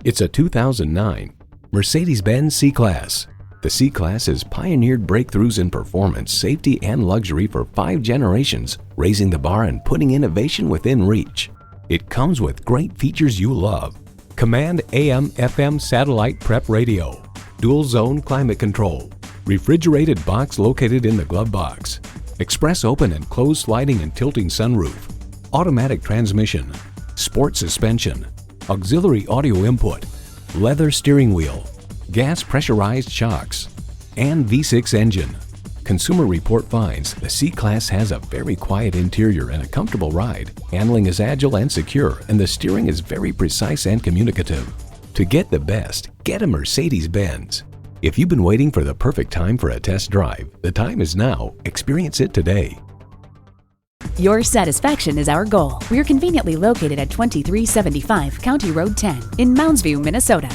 It's a 2009 Mercedes-Benz C-Class. The C-Class has pioneered breakthroughs in performance, safety, and luxury for 5 generations, raising the bar and putting innovation within reach. It comes with great features you love. Command AM/FM satellite prep radio, dual zone climate control, refrigerated box located in the glove box, express open and closed sliding and tilting sunroof, automatic transmission, sport suspension, auxiliary audio input, leather steering wheel, gas pressurized shocks, and V6 engine. Consumer Report finds the C-Class has a very quiet interior and a comfortable ride. Handling is agile and secure, and the steering is very precise and communicative. To get the best, get a Mercedes-Benz. If you've been waiting for the perfect time for a test drive, the time is now. Experience it today. Your satisfaction is our goal. We're conveniently located at 2375 County Road 10 in Mounds View, Minnesota.